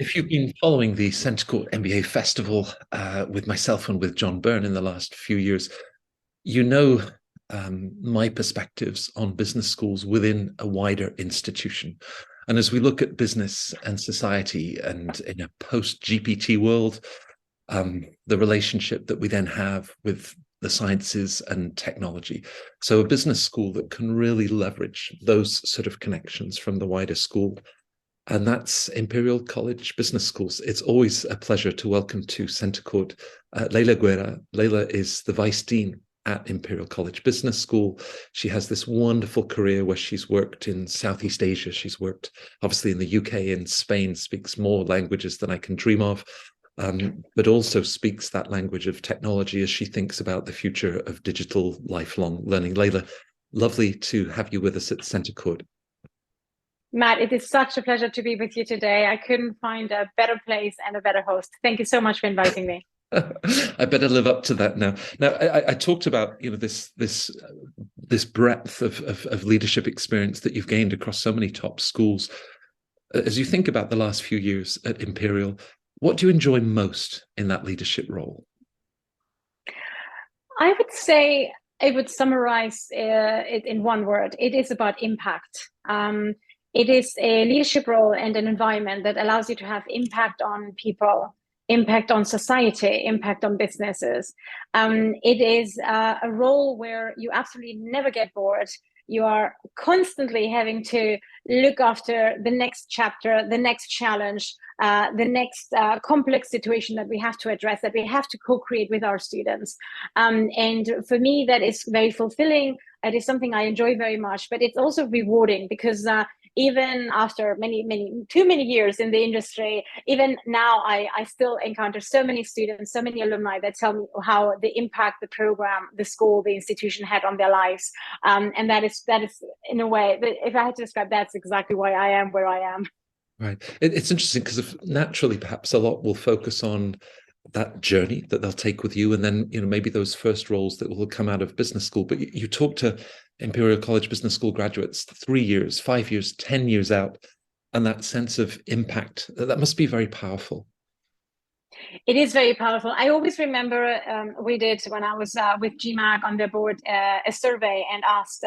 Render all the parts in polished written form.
If you've been following the Centre Court MBA Festival with myself and with John Byrne in the last few years, you know my perspectives on business schools within a wider institution. And as we look at business and society and in a post-GPT world, the relationship that we then have with the sciences and technology. So a business school that can really leverage those sort of connections from the wider school. And that's Imperial College Business Schools. It's always a pleasure to welcome to Centre Court Leila Guerra. Leila is the Vice Dean at Imperial College Business School. She has this wonderful career where she's worked in Southeast Asia. She's worked obviously in the UK and Spain, speaks more languages than I can dream of, but also speaks that language of technology as she thinks about the future of digital lifelong learning. Leila, lovely to have you with us at Centre Court. Matt, it is such a pleasure to be with you today. I couldn't find a better place and a better host. Thank you so much for inviting me. I better live up to that now. Now, I talked about this breadth of leadership experience that you've gained across so many top schools. As you think about the last few years at Imperial, what do you enjoy most in that leadership role? I would say I would summarize it in one word. It is about impact. It is a leadership role and an environment that allows you to have impact on people, impact on society, impact on businesses. It is a role where you absolutely never get bored. You are constantly having to look after the next chapter, the next challenge, the next complex situation that we have to address, that we have to co-create with our students. And for me, that is very fulfilling. It is something I enjoy very much, but it's also rewarding because even after too many years in the industry, even now, I still encounter so many students, so many alumni that tell me how the impact the program, the school, the institution had on their lives. And that is in a way, if I had to describe, that's exactly why I am where I am. Right. It's interesting because naturally, perhaps a lot will focus on that journey that they'll take with you, and then maybe those first roles that will come out of business school. But you talk to Imperial College Business School graduates 3 years, 5 years, 10 years out, and that sense of impact, that must be very powerful. It is very powerful. I always remember we did, when I was with GMAC on their board, a survey and asked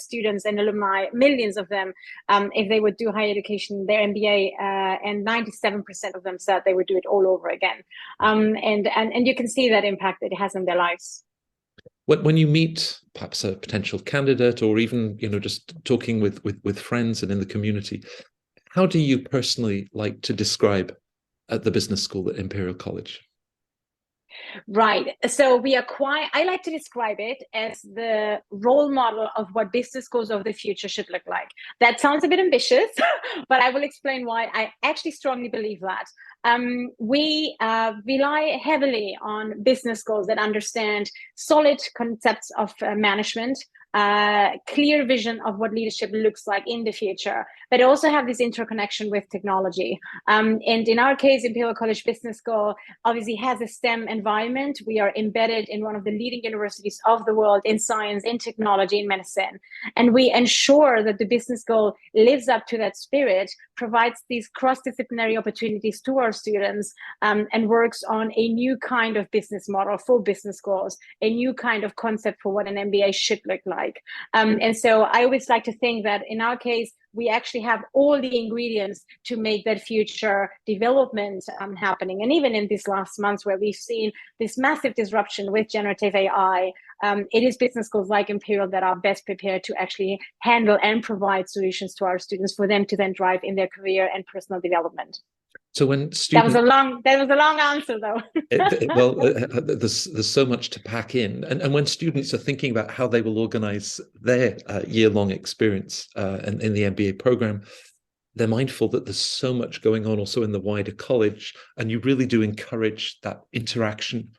students and alumni, millions of them, if they would do higher education, their MBA, and 97% of them said they would do it all over again. And you can see that impact that it has on their lives. When you meet perhaps a potential candidate, or even just talking with friends and in the community, how do you personally like to describe at the business school at Imperial College? Right. So I like to describe it as the role model of what business schools of the future should look like. That sounds a bit ambitious, but I will explain why I actually strongly believe that. We rely heavily on business schools that understand solid concepts of management, clear vision of what leadership looks like in the future, but also have this interconnection with technology. And in our case, Imperial College Business School obviously has a STEM environment. We are embedded in one of the leading universities of the world in science, in technology, in medicine. And we ensure that the business school lives up to that spirit, provides these cross-disciplinary opportunities to our students, and works on a new kind of business model for business schools, a new kind of concept for what an MBA should look like. And so I always like to think that in our case, we actually have all the ingredients to make that future development happening. And even in these last months where we've seen this massive disruption with generative AI, it is business schools like Imperial that are best prepared to actually handle and provide solutions to our students for them to then drive in their career and personal development. So when students, that was a long answer, though. There's so much to pack in, and when students are thinking about how they will organize their year-long experience in the MBA program, they're mindful that there's so much going on also in the wider college, and you really do encourage that interaction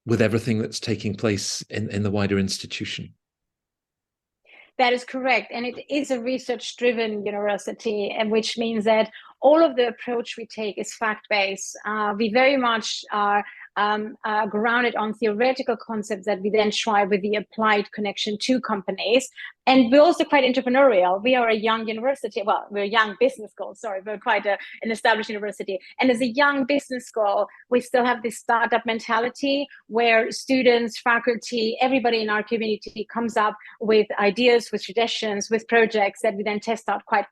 with everything that's taking place in the wider institution. That is correct. And it is a research-driven university, and which means that all of the approach we take is fact-based. We very much are grounded on theoretical concepts that we then try with the applied connection to companies. And we're also quite entrepreneurial. We are a young university. Well, we're a young business school. Sorry, we're quite an established university. And as a young business school, we still have this startup mentality where students, faculty, everybody in our community comes up with ideas, with suggestions, with projects that we then test out quite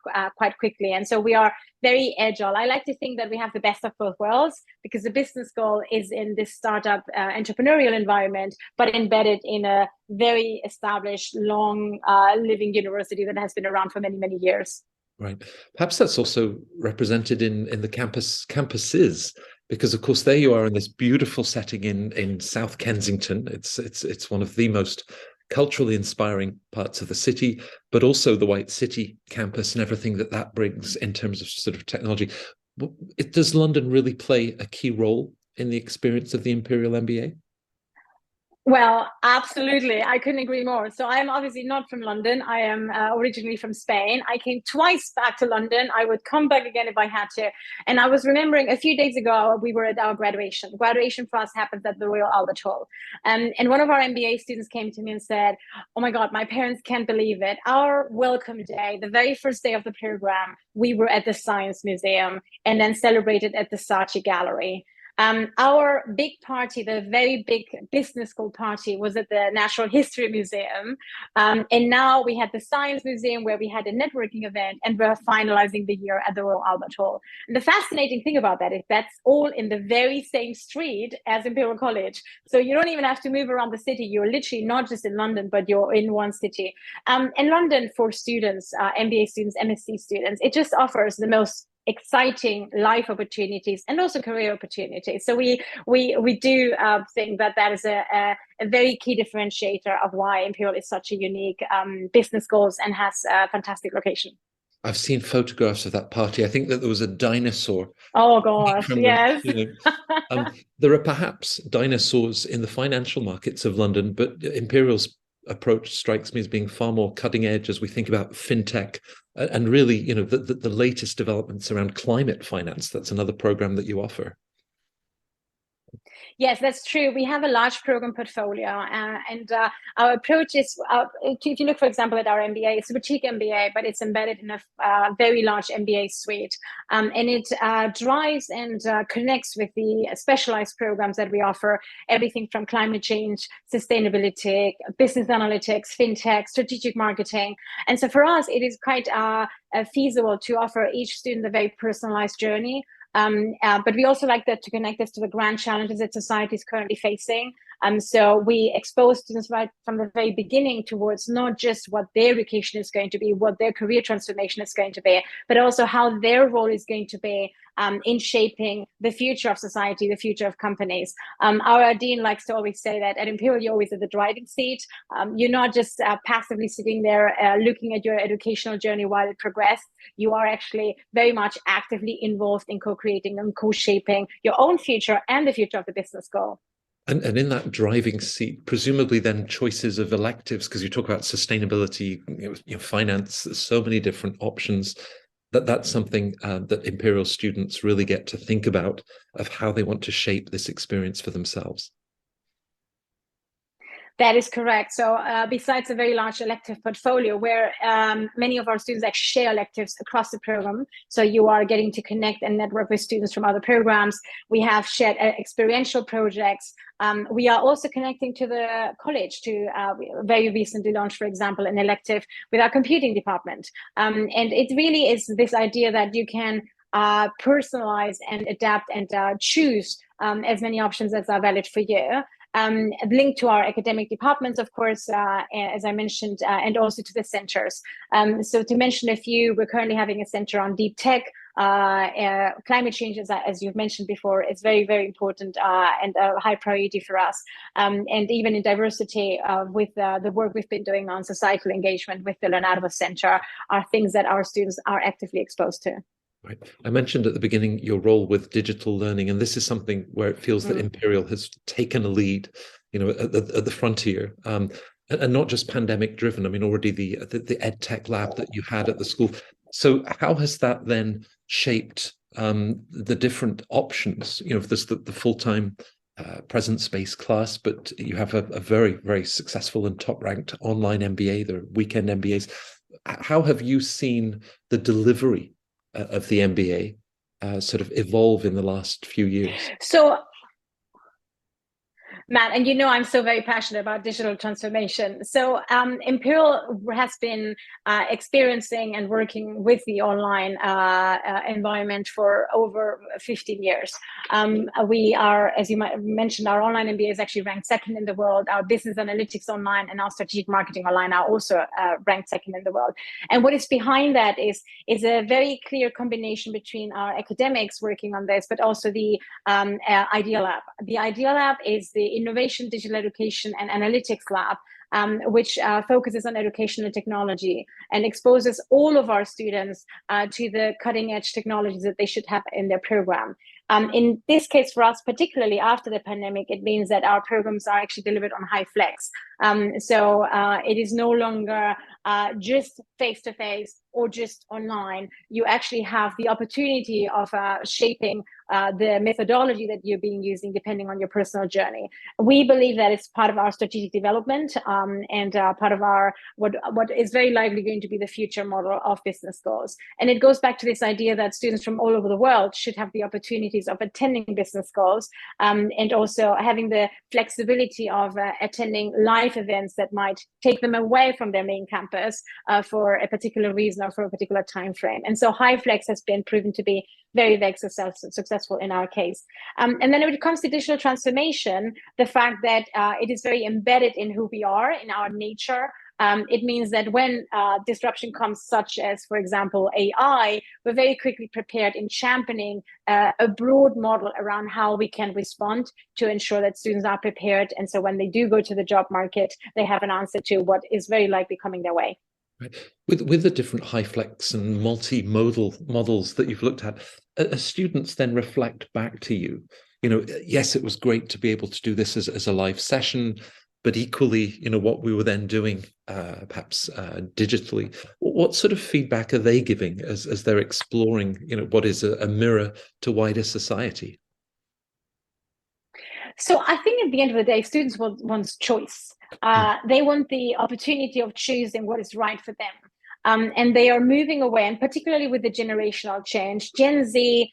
quickly. And so we are very agile. I like to think that we have the best of both worlds, because the business school is in this startup entrepreneurial environment, but embedded in a very established, long living university that has been around for many, many years. Right. Perhaps that's also represented in the campuses, because of course there you are in this beautiful setting in South Kensington. It's one of the most culturally inspiring parts of the city, but also the White City campus and everything that brings in terms of sort of technology. Does London really play a key role in the experience of the Imperial MBA? Well, absolutely. I couldn't agree more. So I'm obviously not from London. I am originally from Spain. I came twice back to London. I would come back again if I had to. And I was remembering a few days ago, we were at our graduation. Graduation for us happens at the Royal Albert Hall. And one of our MBA students came to me and said, oh my God, my parents can't believe it. Our welcome day, the very first day of the program, we were at the Science Museum and then celebrated at the Saatchi Gallery. Our big party, the very big business school party, was at the Natural History Museum. And now we had the Science Museum where we had a networking event, and we're finalizing the year at the Royal Albert Hall. And the fascinating thing about that is that's all in the very same street as Imperial College. So you don't even have to move around the city. You're literally not just in London, but you're in one city. And London, for students, MBA students, MSc students, it just offers the most exciting life opportunities and also career opportunities. So we do think that is a very key differentiator of why Imperial is such a unique business schools and has a fantastic location. I've seen photographs of that party. I think that there was a dinosaur. Oh gosh, yes. There are perhaps dinosaurs in the financial markets of London, but Imperial's approach strikes me as being far more cutting edge as we think about fintech and really, the latest developments around climate finance. That's another program that you offer. Yes, that's true. We have a large program portfolio, and our approach is, if you look, for example, at our MBA, it's a boutique MBA, but it's embedded in a very large MBA suite. And it drives and connects with the specialized programs that we offer, everything from climate change, sustainability, business analytics, fintech, strategic marketing. And so for us, it is quite feasible to offer each student a very personalized journey. But we also like that to connect us to the grand challenges that society is currently facing. So we expose students right from the very beginning towards not just what their education is going to be, what their career transformation is going to be, but also how their role is going to be in shaping the future of society, the future of companies. Our dean likes to always say that at Imperial, you're always at the driving seat. You're not just passively sitting there looking at your educational journey while it progresses. You are actually very much actively involved in co-creating and co-shaping your own future and the future of the business school. And in that driving seat, presumably then choices of electives, because you talk about sustainability, finance, there's so many different options. That's something that Imperial students really get to think about, of how they want to shape this experience for themselves. That is correct. So besides a very large elective portfolio where many of our students actually share electives across the program, so you are getting to connect and network with students from other programs. We have shared experiential projects. We are also connecting to the college to very recently launched, for example, an elective with our computing department. And it really is this idea that you can personalize and adapt and choose as many options as are valid for you. Linked to our academic departments, of course, as I mentioned, and also to the centers. So to mention a few, we're currently having a center on deep tech. Climate change, as you've mentioned before, is very, very important and a high priority for us. And even in diversity, with the work we've been doing on societal engagement with the Leonardo Center, are things that our students are actively exposed to. Right. I mentioned at the beginning your role with digital learning, and this is something where it feels that Imperial has taken a lead, at the frontier, and not just pandemic driven. I mean, already the EdTech lab that you had at the school. So how has that then shaped the different options? If there's the full-time presence-based class, but you have a very, very successful and top-ranked online MBA, the weekend MBAs. How have you seen the delivery of the MBA sort of evolve in the last few years? So Matt, and you know I'm so very passionate about digital transformation. So Imperial has been experiencing and working with the online environment for over 15 years. We are, as you might mentioned, our online MBA is actually ranked second in the world. Our business analytics online and our strategic marketing online are also ranked second in the world. And what is behind that is a very clear combination between our academics working on this, but also the Idea Lab. The Idea Lab is the Innovation, Digital Education and Analytics Lab, which focuses on education and technology and exposes all of our students to the cutting edge technologies that they should have in their program. In this case, for us, particularly after the pandemic, it means that our programs are actually delivered on high flex. So it is no longer just face-to-face or just online. You actually have the opportunity of shaping the methodology that you're being using depending on your personal journey. We believe that it's part of our strategic development and part of our what is very likely going to be the future model of business schools. And it goes back to this idea that students from all over the world should have the opportunities of attending business schools and also having the flexibility of attending live events that might take them away from their main campus for a particular reason or for a particular time frame. And so high flex has been proven to be very, very successful in our case. And then when it comes to digital transformation, the fact that it is very embedded in who we are, in our nature, it means that when disruption comes, such as, for example, AI, we're very quickly prepared in championing a broad model around how we can respond to ensure that students are prepared. And so when they do go to the job market, they have an answer to what is very likely coming their way. Right. With the different high flex and multimodal models that you've looked at, as students then reflect back to you, yes, it was great to be able to do this as a live session, but equally, what we were then doing perhaps digitally. What sort of feedback are they giving as they're exploring, what is a mirror to wider society? So I think at the end of the day, students want choice. They want the opportunity of choosing what is right for them. And they are moving away, and particularly with the generational change, Gen Z,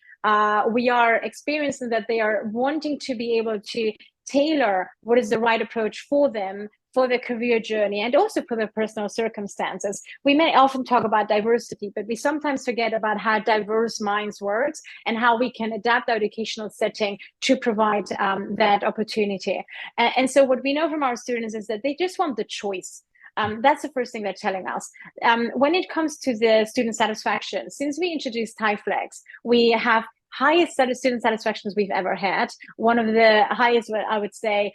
we are experiencing that they are wanting to be able to tailor what is the right approach for them, for their career journey, and also for their personal circumstances. We may often talk about diversity, but we sometimes forget about how diverse minds works and how we can adapt our educational setting to provide that opportunity. And so what we know from our students is that they just want the choice. That's the first thing they're telling us. When it comes to the student satisfaction, since we introduced HighFlex, we have highest student satisfactions we've ever had. One of the highest, I would say,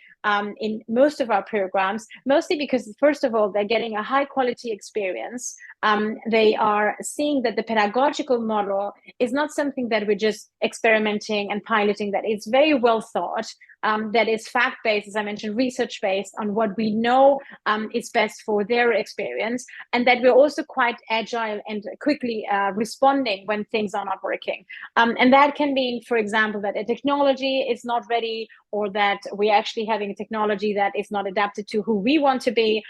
in most of our programs, mostly because, first of all, they're getting a high quality experience. They are seeing that the pedagogical model is not something that we're just experimenting and piloting, that it's very well thought, that is fact-based, as I mentioned, research-based on what we know is best for their experience, and that we're also quite agile and quickly responding when things are not working. And that can mean, for example, that a technology is not ready, or that we're actually having a technology that is not adapted to who we want to be,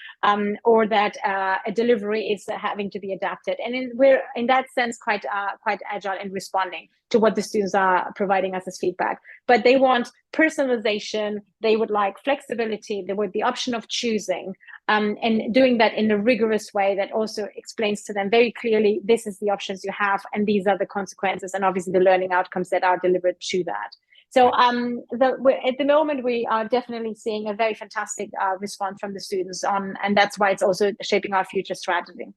or that a delivery is having to be adapted. And we're, in that sense, quite agile in responding to what the students are providing us as feedback. But they want personalization, they would like flexibility, they want the option of choosing, and doing that in a rigorous way that also explains to them very clearly, this is the options you have, and these are the consequences, and obviously the learning outcomes that are delivered to that. So at the moment, we are definitely seeing a very fantastic response from the students and that's why it's also shaping our future strategy.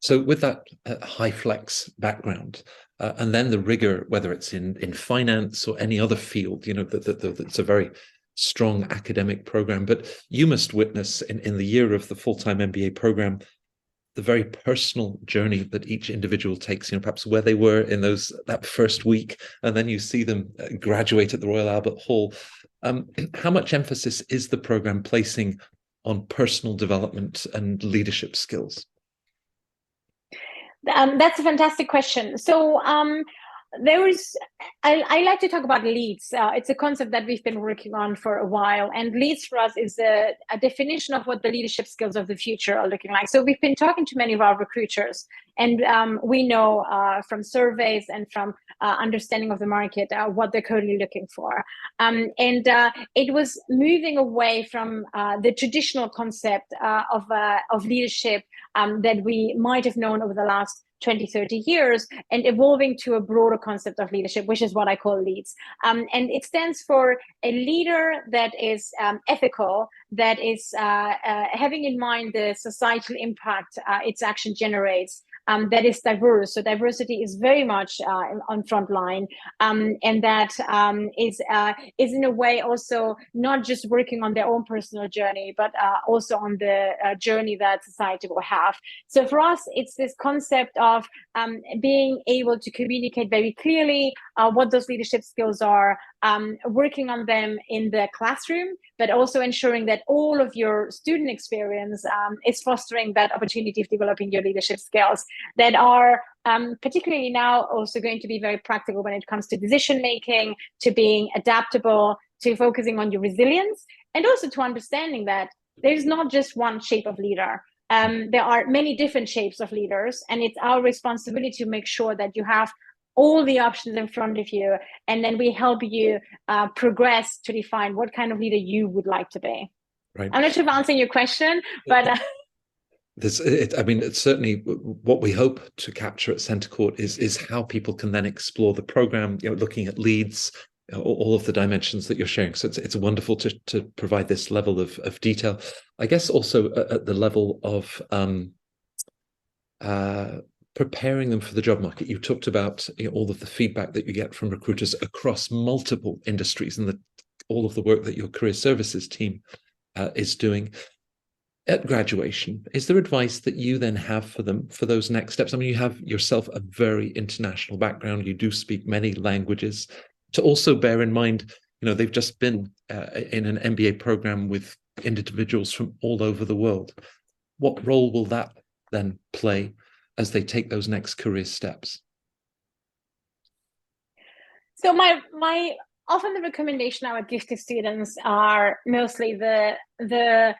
So with that high flex background, and then the rigor, whether it's in finance or any other field, that's a very strong academic program, but you must witness in the year of the full-time MBA program, the very personal journey that each individual takes, perhaps where they were in that first week, and then you see them graduate at the Royal Albert Hall. How much emphasis is the program placing on personal development and leadership skills? That's a fantastic question. So There was, I like to talk about leads. It's a concept that we've been working on for a while, and leads for us is a definition of what the leadership skills of the future are looking like. So we've been talking to many of our recruiters, and we know from surveys and from understanding of the market what they're currently looking for. And it was moving away from the traditional concept of leadership that we might have known over the last 20, 30 years, and evolving to a broader concept of leadership, which is what I call leads. And it stands for a leader that is ethical, that is having in mind the societal impact its action generates, that is diverse. So diversity is very much on front line, and that is in a way also not just working on their own personal journey, but also on the journey that society will have. So for us, it's this concept of being able to communicate very clearly what those leadership skills are, working on them in the classroom, but also ensuring that all of your student experience is fostering that opportunity of developing your leadership skills that are particularly now also going to be very practical when it comes to decision making, to being adaptable, to focusing on your resilience, and also to understanding that there's not just one shape of leader. There are many different shapes of leaders, and it's our responsibility to make sure that you have all the options in front of you, and then we help you progress to define what kind of leader you would like to be. Right. I'm not sure if I'm answering your question, but I mean, it's certainly what we hope to capture at Centre Court is how people can then explore the program, looking at leads, all of the dimensions that you're sharing. So it's wonderful to provide this level of detail. I guess also at the level of preparing them for the job market. You talked about all of the feedback that you get from recruiters across multiple industries, and all of the work that your career services team is doing. At graduation, is there advice that you then have for them for those next steps? I mean, you have yourself a very international background. You do speak many languages. To also bear in mind, they've just been in an MBA program with individuals from all over the world. What role will that then play as they take those next career steps? So my often the recommendation I would give to students are mostly the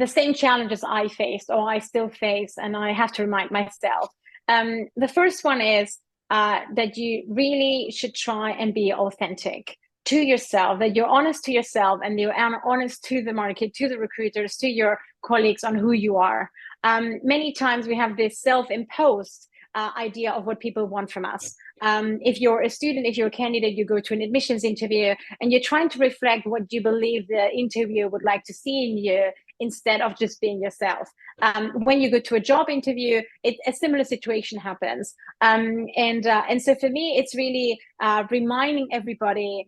same challenges I faced or I still face, and I have to remind myself. The first one is that you really should try and be authentic to yourself, that you're honest to yourself and you're honest to the market, to the recruiters, to your colleagues on who you are. Many times we have this self-imposed idea of what people want from us. If you're a student, if you're a candidate, you go to an admissions interview and you're trying to reflect what you believe the interviewer would like to see in you instead of just being yourself. When you go to a job interview, a similar situation happens. And so for me, it's really reminding everybody,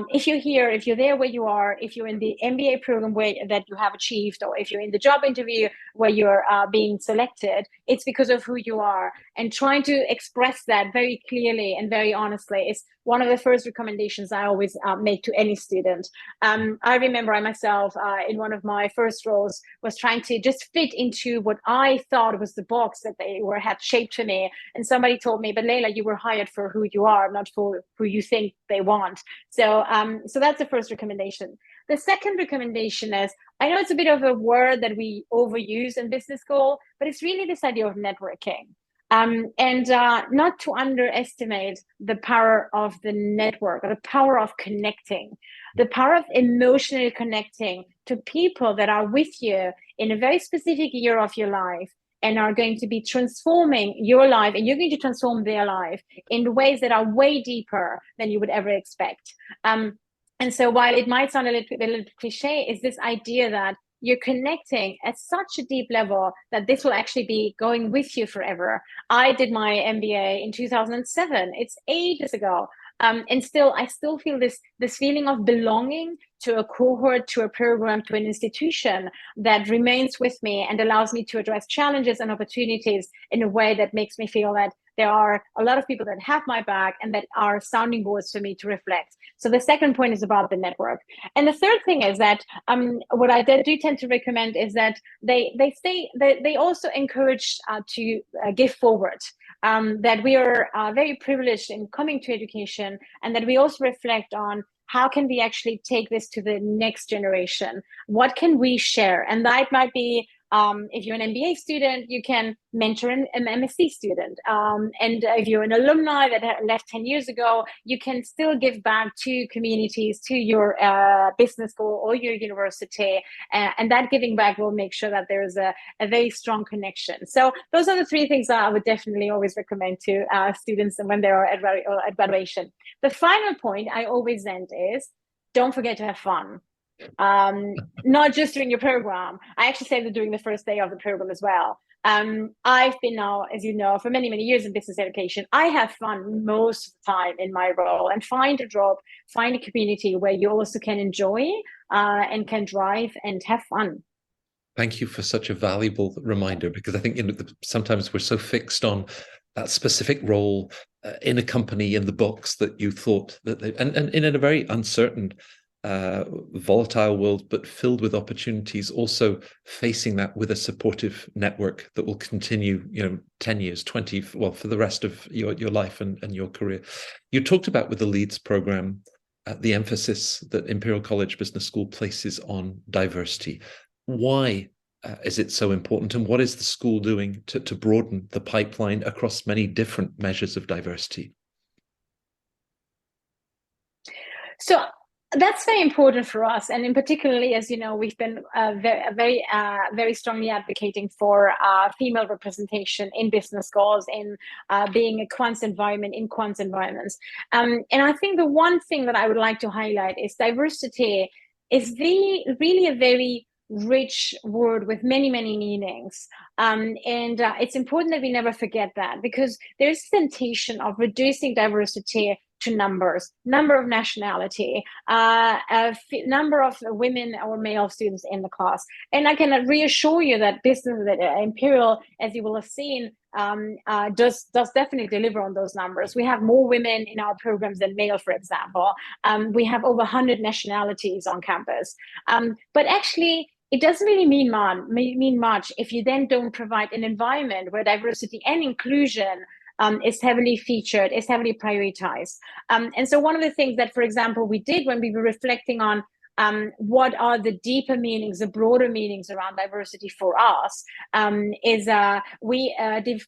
if you're here, if you're there where you are, if you're in the MBA program that you have achieved, or if you're in the job interview where you're being selected, it's because of who you are. And trying to express that very clearly and very honestly is one of the first recommendations I always make to any student. I remember I myself, in one of my first roles, was trying to just fit into what I thought was the box that they had shaped for me. And somebody told me, but Leila, you were hired for who you are, not for who you think they want. So that's the first recommendation. The second recommendation is, I know it's a bit of a word that we overuse in business school, but it's really this idea of networking. And not to underestimate the power of the network, or the power of connecting, the power of emotionally connecting to people that are with you in a very specific year of your life and are going to be transforming your life, and you're going to transform their life in ways that are way deeper than you would ever expect. And so while it might sound a little cliche, is this idea that you're connecting at such a deep level that this will actually be going with you forever. I did my MBA in 2007. It's ages ago. And I still feel this feeling of belonging to a cohort, to a program, to an institution that remains with me and allows me to address challenges and opportunities in a way that makes me feel that there are a lot of people that have my back and that are sounding boards for me to reflect. So the second point is about the network. And the third thing is that what I do tend to recommend is that they also encourage to give forward. that we are very privileged in coming to education, and that we also reflect on how can we actually take this to the next generation? What can we share? And that might be, if you're an MBA student, you can mentor an MSc student. And if you're an alumni that left 10 years ago, you can still give back to communities, to your business school or your university. And that giving back will make sure that there's a very strong connection. So those are the three things that I would definitely always recommend to students when they're at graduation. The final point I always end is, don't forget to have fun. Not just during your program. I actually say that during the first day of the program as well. I've been now, as you know, for many, many years in business education. I have fun most of the time in my role, and find a job, find a community where you also can enjoy and can drive and have fun. Thank you for such a valuable reminder, because I think sometimes we're so fixed on that specific role in a company, in the box that you thought that and in a very uncertain, volatile world, but filled with opportunities, also facing that with a supportive network that will continue, 10 years, 20, well, for the rest of your life and your career. You talked about with the Leads program, the emphasis that Imperial College Business School places on diversity. Why is it so important, and what is the school doing to broaden the pipeline across many different measures of diversity? So that's very important for us, and in particularly, as you know, we've been very strongly advocating for female representation in business schools, in being a quants environment, in quants environments. And I think the one thing that I would like to highlight is diversity is really a very rich word with many, many meanings. And it's important that we never forget that, because there's a temptation of reducing diversity to numbers, number of nationality, number of women or male students in the class. And I can reassure you that Imperial, as you will have seen, does definitely deliver on those numbers. We have more women in our programs than male, for example. We have over 100 nationalities on campus. But actually, it doesn't really mean much if you then don't provide an environment where diversity and inclusion is heavily featured, is heavily prioritized. And so one of the things that, for example, we did when we were reflecting on what are the deeper meanings, the broader meanings around diversity for us, is we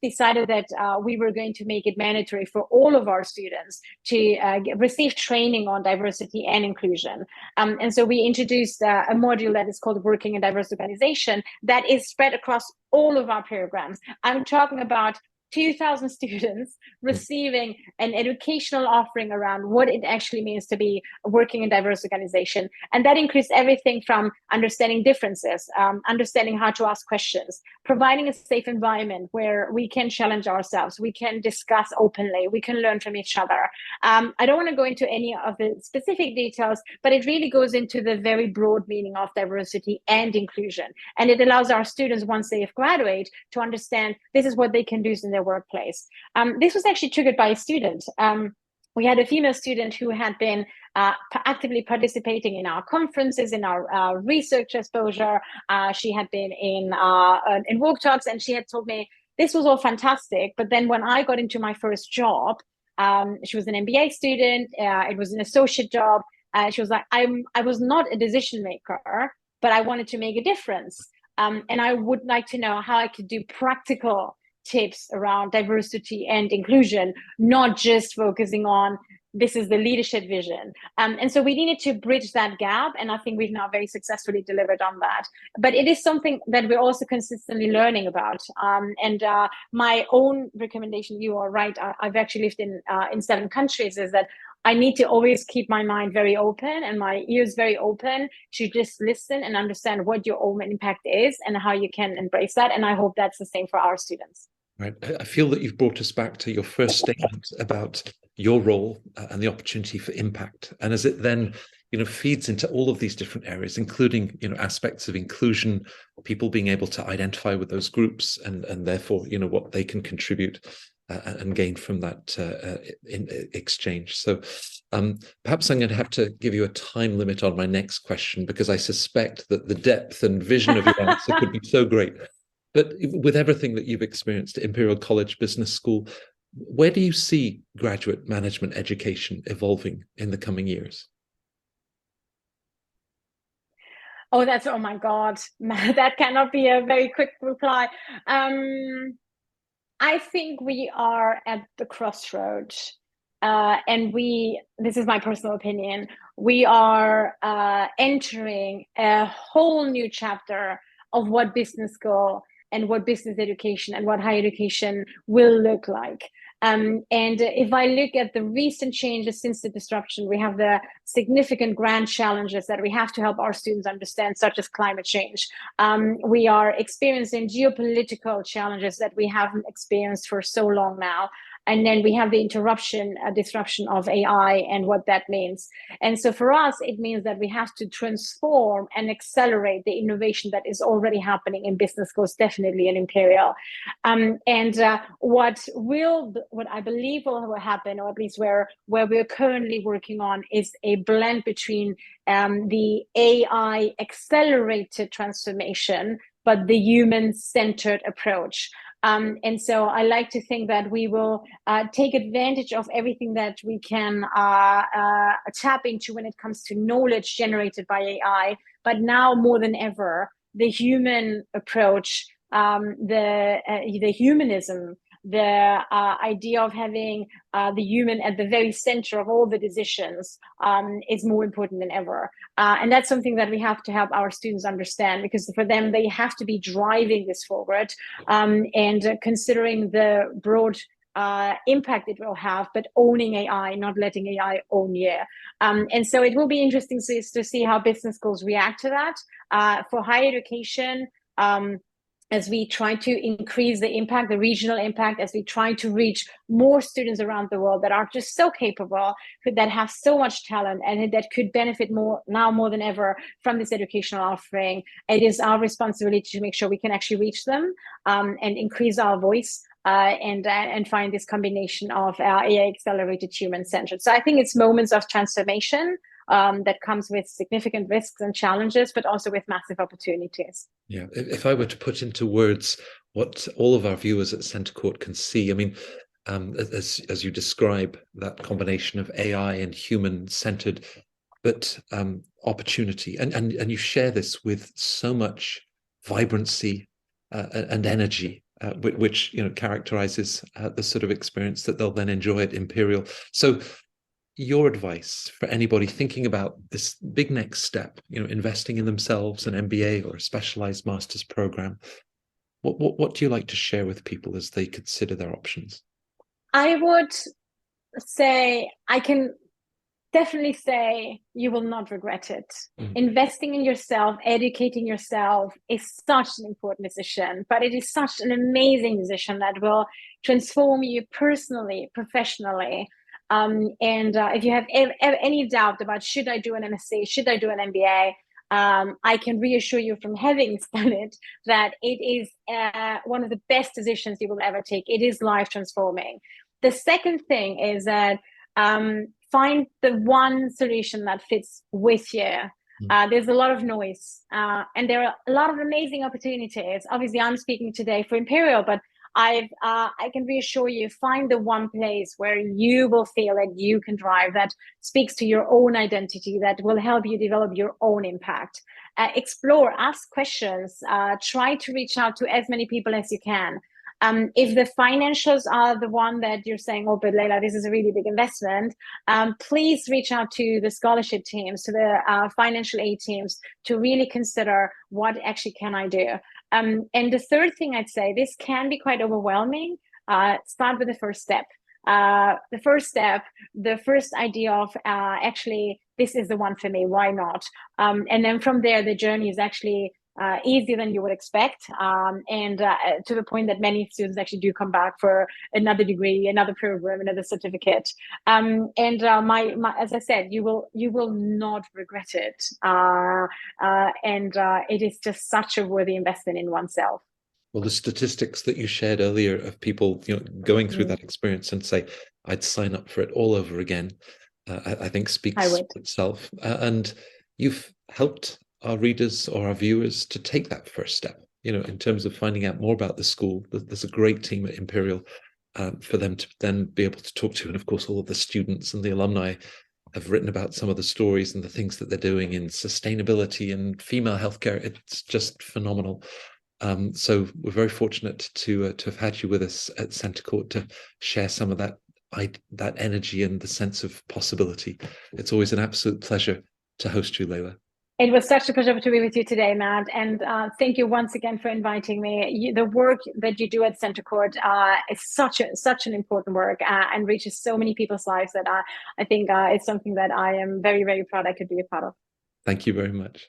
decided that we were going to make it mandatory for all of our students to receive training on diversity and inclusion. And so we introduced a module that is called Working in Diverse Organization, that is spread across all of our programs. I'm talking about 2,000 students receiving an educational offering around what it actually means to be working in diverse organization. And that includes everything from understanding differences, understanding how to ask questions, providing a safe environment where we can challenge ourselves, we can discuss openly, we can learn from each other. I don't want to go into any of the specific details, but it really goes into the very broad meaning of diversity and inclusion. And it allows our students, once they have graduated, to understand this is what they can do in their workplace. This was actually triggered by a student. We had a female student who had been actively participating in our conferences, in our research exposure. She had been in work talks, and she had told me, this was all fantastic, but then when I got into my first job, she was an MBA student, it was an associate job. She was like, I was not a decision maker, but I wanted to make a difference. And I would like to know how I could do practical tips around diversity and inclusion, not just focusing on this is the leadership vision. And so we needed to bridge that gap, and I think we've now very successfully delivered on that. But it is something that we're also consistently learning about. And my own recommendation, you are right, I've actually lived in 7 countries, is that I need to always keep my mind very open and my ears very open to just listen and understand what your own impact is and how you can embrace that. And I hope that's the same for our students. Right. I feel that you've brought us back to your first statement about your role and the opportunity for impact. And as it then, feeds into all of these different areas, including, aspects of inclusion, people being able to identify with those groups and therefore, what they can contribute and gain from that in exchange. So perhaps I'm going to have to give you a time limit on my next question, because I suspect that the depth and vision of your answer could be so great. But with everything that you've experienced at Imperial College Business School, where do you see graduate management education evolving in the coming years? Oh, oh my God, that cannot be a very quick reply. I think we are at the crossroads. And this is my personal opinion, we are entering a whole new chapter of what business school and what business education and what higher education will look like. And if I look at the recent changes since the disruption, we have the significant grand challenges that we have to help our students understand, such as climate change. We are experiencing geopolitical challenges that we haven't experienced for so long now. And then we have the disruption of AI and what that means. And so for us, it means that we have to transform and accelerate the innovation that is already happening in business schools, definitely in Imperial. What I believe will happen, or at least where we're currently working on, is a blend between the AI accelerated transformation, but the human-centered approach. And so I like to think that we will take advantage of everything that we can tap into when it comes to knowledge generated by AI. But now more than ever, the human approach, the humanism, the idea of having the human at the very center of all the decisions is more important than ever. And that's something that we have to help our students understand, because for them, they have to be driving this forward and considering the broad impact it will have, but owning AI, not letting AI own you. And so it will be interesting to see how business schools react to that. For higher education, as we try to increase the impact, the regional impact, as we try to reach more students around the world that are just so capable, that have so much talent, and that could benefit more than ever from this educational offering. It is our responsibility to make sure we can actually reach them and increase our voice and find this combination of AI accelerated, human centered. So I think it's moments of transformation that comes with significant risks and challenges, but also with massive opportunities. Yeah, if I were to put into words what all of our viewers at Centre Court can see, I mean, as you describe that combination of AI and human-centered, but opportunity, and you share this with so much vibrancy and energy, which characterizes the sort of experience that they'll then enjoy at Imperial. So, your advice for anybody thinking about this big next step, investing in themselves, an MBA or a specialized master's program, what do you like to share with people as they consider their options? I would say, I can definitely say, you will not regret it. Investing in yourself, educating yourself is such an important decision, but it is such an amazing decision that will transform you personally, professionally. And if you have any doubt about should I do an MSc, should I do an MBA, I can reassure you from having done it that it is one of the best decisions you will ever take. It is life transforming. The second thing is that find the one solution that fits with you. There's a lot of noise and there are a lot of amazing opportunities. Obviously, I'm speaking today for Imperial, but I can reassure you, find the one place where you will feel that you can drive, that speaks to your own identity, that will help you develop your own impact. Explore, ask questions, try to reach out to as many people as you can. If the financials are the one that you're saying, oh, but Leila, this is a really big investment, please reach out to the scholarship teams, to the financial aid teams, to really consider what actually can I do. And the third thing I'd say, this can be quite overwhelming. Start with the first step. The first idea of actually, this is the one for me, why not? And then from there, the journey is actually easier than you would expect, and to the point that many students actually do come back for another degree, another program, another certificate. And as I said, you will not regret it, and it is just such a worthy investment in oneself. Well, the statistics that you shared earlier of people, going through that experience and say, I'd sign up for it all over again, I think speaks for itself. And you've helped our readers or our viewers to take that first step in terms of finding out more about the school, there's a great team at Imperial for them to then be able to talk to. And of course, all of the students and the alumni have written about some of the stories and the things that they're doing in sustainability and female healthcare. It's just phenomenal. So we're very fortunate to have had you with us at Centre Court to share some of that energy and the sense of possibility. It's always an absolute pleasure to host you, Leila. It was such a pleasure to be with you today, Matt. And thank you once again for inviting me. The work that you do at Centre Court is such an important work and reaches so many people's lives that I think it's something that I am very, very proud I could be a part of. Thank you very much.